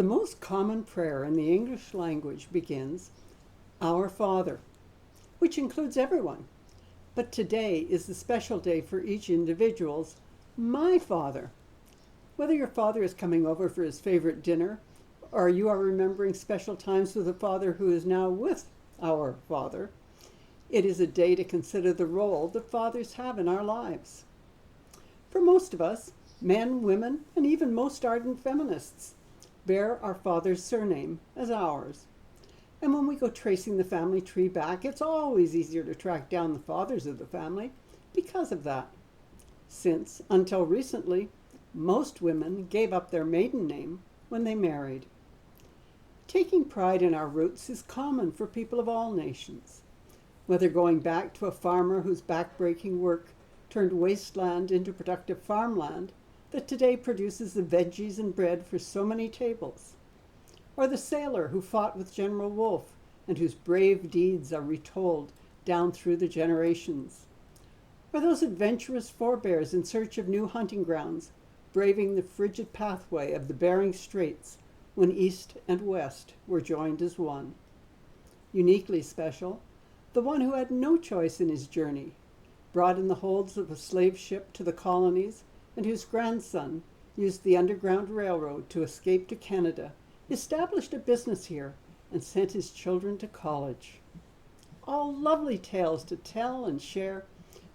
The most common prayer in the English language begins, Our Father, which includes everyone. But today is the special day for each individual's My Father. Whether your father is coming over for his favorite dinner, or you are remembering special times with a father who is now with our Father, it is a day to consider the role that fathers have in our lives. For most of us, men, women, and even most ardent feminists, bear our father's surname as ours. And when we go tracing the family tree back, it's always easier to track down the fathers of the family because of that. Since, until recently, most women gave up their maiden name when they married. Taking pride in our roots is common for people of all nations. Whether going back to a farmer whose backbreaking work turned wasteland into productive farmland that today produces the veggies and bread for so many tables, or the sailor who fought with General Wolfe and whose brave deeds are retold down through the generations, or those adventurous forebears in search of new hunting grounds, braving the frigid pathway of the Bering Straits when East and West were joined as one. Uniquely special, the one who had no choice in his journey, brought in the holds of a slave ship to the colonies, and whose grandson used the Underground Railroad to escape to Canada, established a business here, and sent his children to college. All lovely tales to tell and share,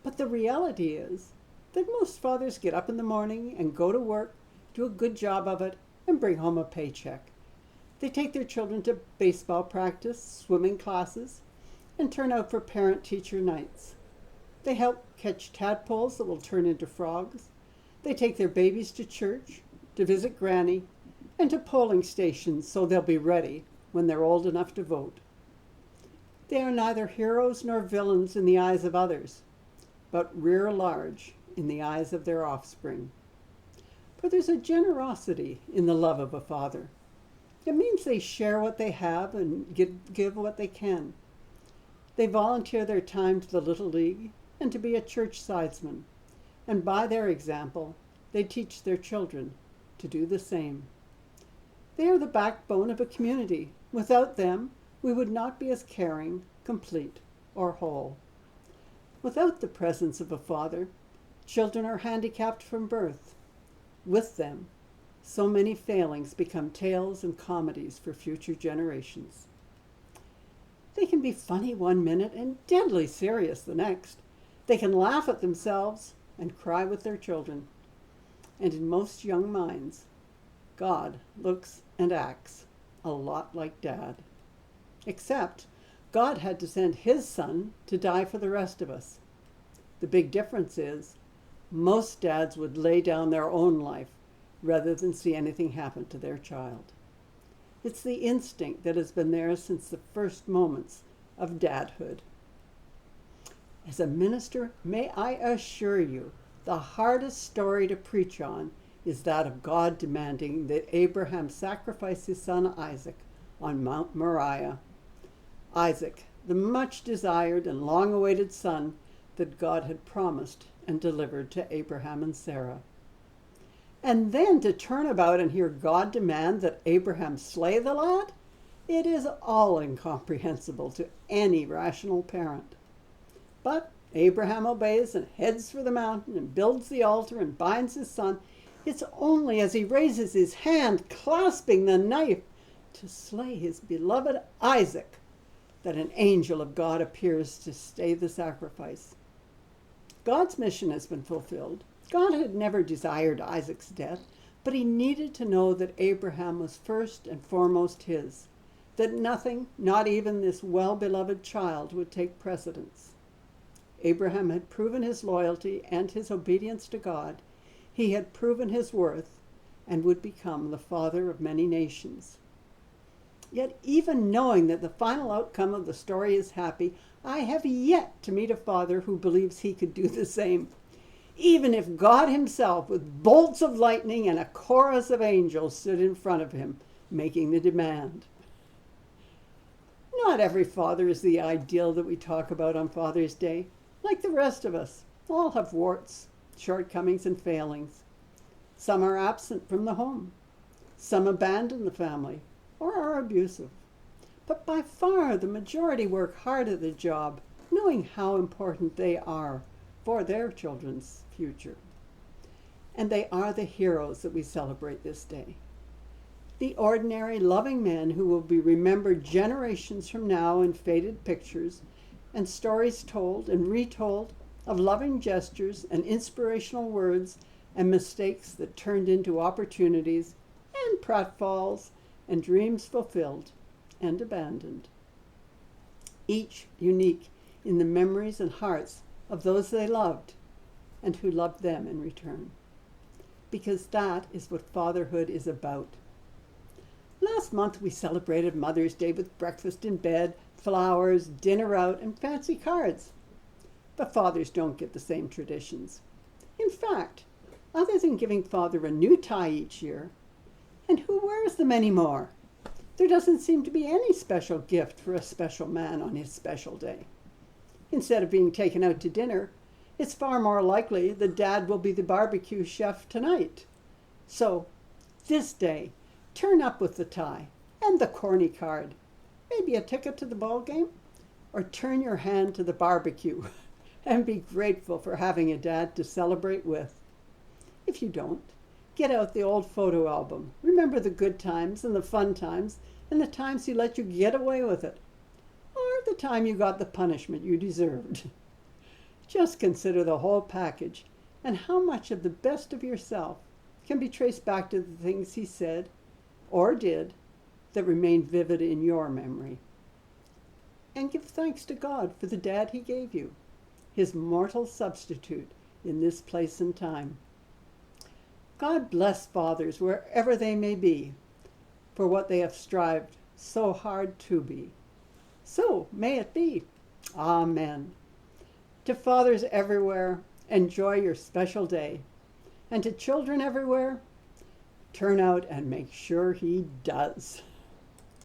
but the reality is that most fathers get up in the morning and go to work, do a good job of it, and bring home a paycheck. They take their children to baseball practice, swimming classes, and turn out for parent-teacher nights. They help catch tadpoles that will turn into frogs. They take their babies to church, to visit Granny, and to polling stations so they'll be ready when they're old enough to vote. They are neither heroes nor villains in the eyes of others, but rear large in the eyes of their offspring. For there's a generosity in the love of a father. It means they share what they have and give what they can. They volunteer their time to the Little League and to be a church sidesman, and by their example, they teach their children to do the same. They are the backbone of a community. Without them, we would not be as caring, complete, or whole. Without the presence of a father, children are handicapped from birth. With them, so many failings become tales and comedies for future generations. They can be funny one minute and deadly serious the next. They can laugh at themselves and cry with their children. And in most young minds, God looks and acts a lot like Dad. Except God had to send his son to die for the rest of us. The big difference is most dads would lay down their own life rather than see anything happen to their child. It's the instinct that has been there since the first moments of dadhood. As a minister, may I assure you, the hardest story to preach on is that of God demanding that Abraham sacrifice his son Isaac on Mount Moriah. Isaac, the much desired and long awaited son that God had promised and delivered to Abraham and Sarah. And then to turn about and hear God demand that Abraham slay the lad? It is all incomprehensible to any rational parent. But Abraham obeys and heads for the mountain and builds the altar and binds his son. It's only as he raises his hand, clasping the knife to slay his beloved Isaac, that an angel of God appears to stay the sacrifice. God's mission has been fulfilled. God had never desired Isaac's death, but he needed to know that Abraham was first and foremost his, that nothing, not even this well-beloved child, would take precedence. Abraham had proven his loyalty and his obedience to God. He had proven his worth and would become the father of many nations. Yet even knowing that the final outcome of the story is happy, I have yet to meet a father who believes he could do the same. Even if God himself, with bolts of lightning and a chorus of angels, stood in front of him, making the demand. Not every father is the ideal that we talk about on Father's Day. Like the rest of us, all have warts, shortcomings, and failings. Some are absent from the home. Some abandon the family or are abusive. But by far the majority work hard at the job, knowing how important they are for their children's future. And they are the heroes that we celebrate this day. The ordinary, loving men who will be remembered generations from now in faded pictures and stories told and retold of loving gestures and inspirational words and mistakes that turned into opportunities and pratfalls and dreams fulfilled and abandoned. Each unique in the memories and hearts of those they loved and who loved them in return. Because that is what fatherhood is about. Last month we celebrated Mother's Day with breakfast in bed, flowers, dinner out, and fancy cards. But fathers don't get the same traditions. In fact, other than giving father a new tie each year, and who wears them anymore? There doesn't seem to be any special gift for a special man on his special day. Instead of being taken out to dinner, it's far more likely that Dad will be the barbecue chef tonight. So, this day, turn up with the tie and the corny card, maybe a ticket to the ball game, or turn your hand to the barbecue and be grateful for having a dad to celebrate with. If you don't, get out the old photo album. Remember the good times and the fun times and the times he let you get away with it, or the time you got the punishment you deserved. Just consider the whole package and how much of the best of yourself can be traced back to the things he said or did that remain vivid in your memory. And give thanks to God for the dad he gave you, his mortal substitute in this place and time. God bless fathers wherever they may be for what they have strived so hard to be. So may it be. Amen. To fathers everywhere, enjoy your special day. And to children everywhere, turn out and make sure he does.